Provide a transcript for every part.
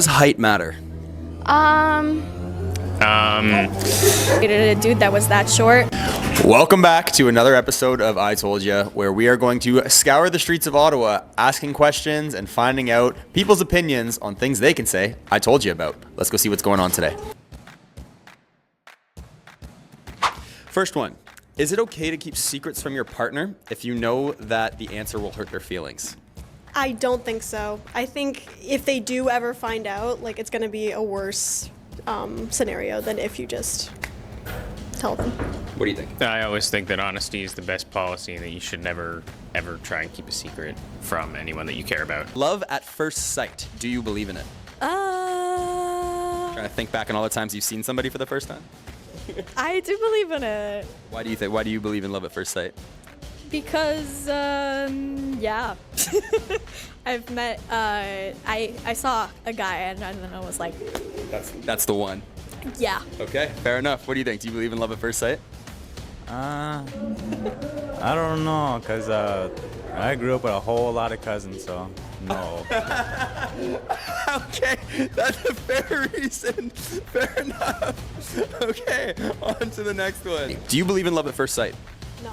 Does height matter? Dated a dude that was that short. Welcome back to another episode of iToldYa, where we are going to scour the streets of Ottawa, asking questions and finding out people's opinions on things they can say I told you about. Let's go see what's going on today. First one, is it okay to keep secrets from your partner if you know that the answer will hurt their feelings? I don't think so. I think if they do ever find out, like, it's going to be a worse scenario than if you just tell them. What do you think? I always think that honesty is the best policy and that you should never, ever try and keep a secret from anyone that you care about. Love at first sight. Do you believe in it? Trying to think back on all the times you've seen somebody for the first time. I do believe in it. Why do you believe in love at first sight? Because, yeah. I've met, I saw a guy and then I was like, That's the one. yeah. Okay, fair enough. What do you think? Do you believe in love at first sight? I don't know, because I grew up with a whole lot of cousins, so no. Okay, that's a fair reason. Fair enough. Okay, on to the next one. Do you believe in love at first sight? No,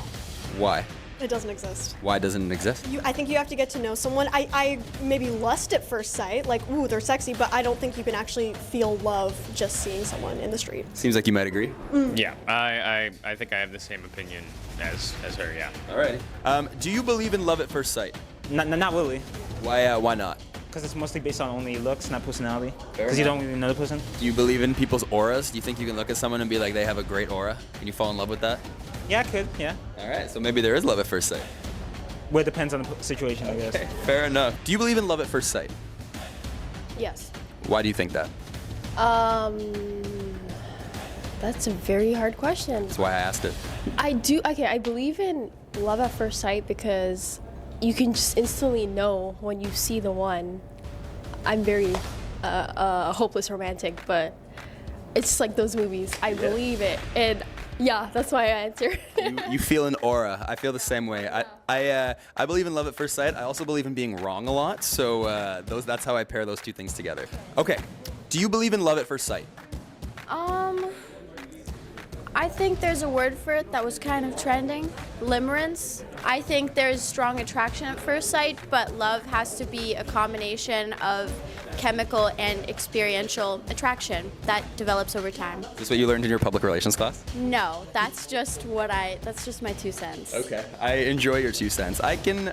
Why? it doesn't exist. Why doesn't it exist? I think you have to get to know someone. I maybe lust at first sight, like, ooh, they're sexy, but I don't think you can actually feel love just seeing someone in the street. Seems like you might agree. Yeah, I think I have the same opinion as her, yeah. Alrighty. Do you believe in love at first sight? Not really, Why not? because it's mostly based on only looks, not personality. Fair Because you enough. don't really know the person. Do you believe in people's auras? Do you think you can look at someone and be like, they have a great aura? Can you fall in love with that? Yeah, I could, yeah. Alright, so maybe there is love at first sight. Well, it depends on the situation, I guess. Okay, fair enough. Do you believe in love at first sight? Yes. Why do you think that? That's a very hard question. That's why I asked it. I believe in love at first sight because you can just instantly know when you see the one. I'm very hopeless romantic, but it's like those movies. I believe it, and yeah, that's why I answer. You feel an aura. I feel the same way. I believe in love at first sight. I also believe in being wrong a lot. So that's how I pair those two things together. Okay. Do you believe in love at first sight? I think there's a word for it that was kind of trending, limerence. I think there's strong attraction at first sight, but love has to be a combination of chemical and experiential attraction that develops over time. Is this what you learned in your public relations class? No, that's just my 2 cents. Okay. I enjoy your 2 cents. I can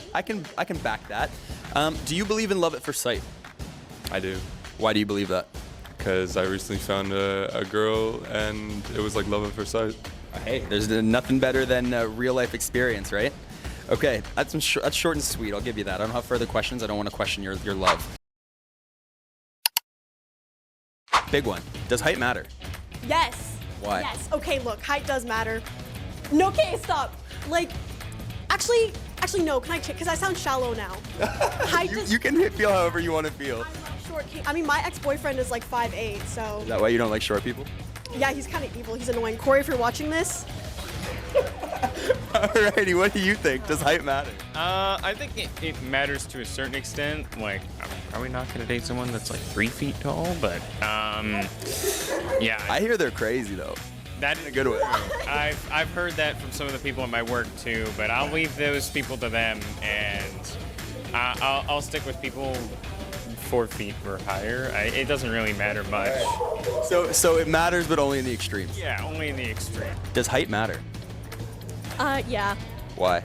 back that. Do you believe in love at first sight? I do, Why do you believe that? because I recently found a girl and it was like love at first sight. Hey, there's nothing better than real life experience, right? Okay, that's short and sweet. I'll give you that. I don't have further questions. I don't want to question your love. Big one. Does height matter? Yes. Why? Yes. Okay, look, height does matter. No, okay, stop. Like, actually, no, can I check? Because I sound shallow now. Height does. You can feel however you want to feel. I'm not short. I mean, my ex-boyfriend is like 5'8", so. Is that why you don't like short people? Yeah, he's kind of evil. He's annoying. Corey, if you're watching this. Alrighty, what do you think? Does height matter? I think it matters to a certain extent. Like, I'm probably not gonna date someone that's like 3 feet tall, but yeah. I hear they're crazy though. That In a good way. I've heard that from some of the people at my work too, but I'll leave those people to them, and I'll stick with people 4 feet or higher. It doesn't really matter much. So it matters, but only in the extremes. Yeah, only in the extreme. Does height matter? Yeah. Why?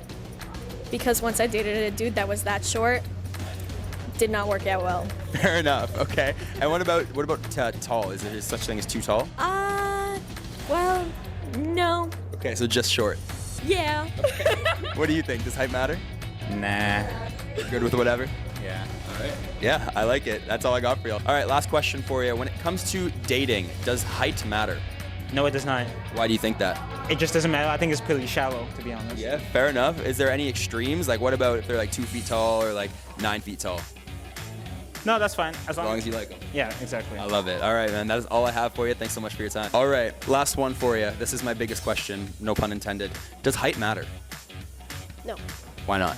Because once I dated a dude that was that short, did not work out well. Fair enough. Okay. And what about tall? Is there such thing as too tall? Well, no. Okay, so just short. Yeah. What do you think? Does height matter? Nah. Good with whatever? Yeah. Yeah, I like it. That's all I got for you. All right, last question for you. When it comes to dating, does height matter? No, it does not. Why do you think that? It just doesn't matter. I think it's pretty shallow, to be honest. Yeah, fair enough. Is there any extremes? Like, what about if they're like 2 feet tall or like 9 feet tall? No, that's fine. As long as you like them. Yeah, exactly. I love it. All right, man. That is all I have for you. Thanks so much for your time. All right, last one for you. This is my biggest question. No pun intended. Does height matter? No. Why not?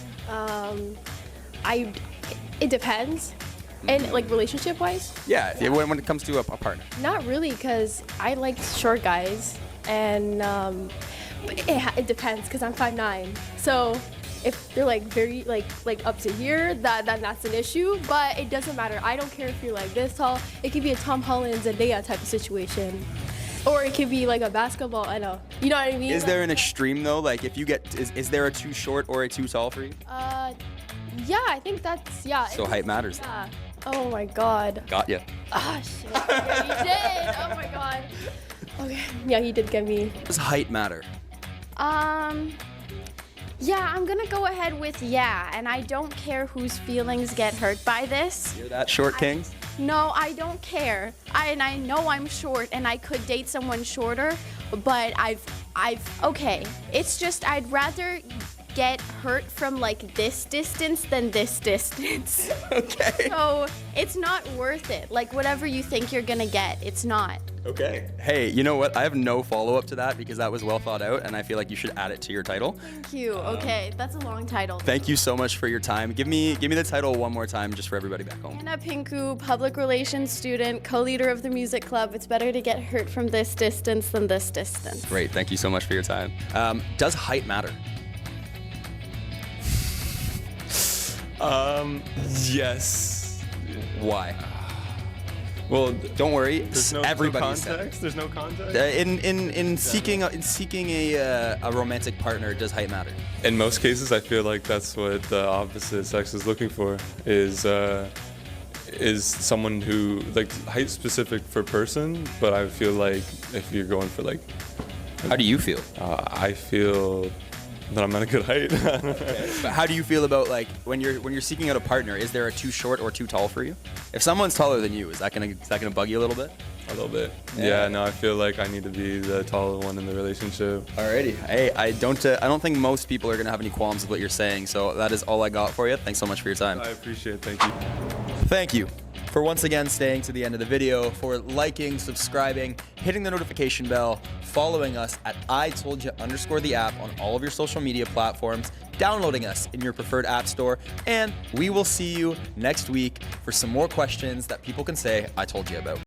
It depends. And like relationship-wise, Yeah, when it comes to a partner. not really, because I like short guys, and but it depends, because I'm 5'9", so if they're like very like up to here, that's an issue. But it doesn't matter. I don't care if you're like this tall. It could be a Tom Holland Zendaya type of situation, or it could be like a basketball. I know, you know what I mean. Is there an extreme though? Like if you get, is there a too short or a too tall for you? Yeah, I think that's So height matters. Yeah. Oh my God. Got ya. Ah shit. Yeah, he did. Oh my God. Okay. Yeah, he did get me. Does height matter? Yeah, I'm gonna go ahead with yeah, and I don't care whose feelings get hurt by this. You're that short, Kings? No, I don't care. I know I'm short and I could date someone shorter, but okay. It's just I'd rather get hurt from like this distance than this distance. Okay. So it's not worth it. Like whatever you think you're gonna get, it's not. Okay. Hey, you know what? I have no follow-up to that because that was well thought out, and I feel like you should add it to your title. Thank you. Okay, that's a long title. Thank you so much for your time. Give me the title one more time, just for everybody back home. Anna Pinku, public relations student, co-leader of the music club. It's better to get hurt from this distance than this distance. Great. Thank you so much for your time. Does height matter? Yes. Why? Well, Don't worry. there's no Everybody said it. context. There's no context. In seeking a romantic partner, does height matter? In most cases, I feel like that's what the opposite sex is looking for. Is someone who like height specific for person, but I feel like if you're going for like, How do you feel? I feel that I'm not a good height. But how do you feel about like when you're seeking out a partner? Is there a too short or too tall for you? If someone's taller than you, is that gonna bug you a little bit? A little bit. Yeah. No, I feel like I need to be the taller one in the relationship. Alrighty. Hey, I don't think most people are gonna have any qualms with what you're saying. So that is all I got for you. Thanks so much for your time. I appreciate it. Thank you. Thank you for once again staying to the end of the video, for liking, subscribing, hitting the notification bell, following us at iToldYa_the app on all of your social media platforms, downloading us in your preferred app store, and we will see you next week for some more questions that people can say I told you about.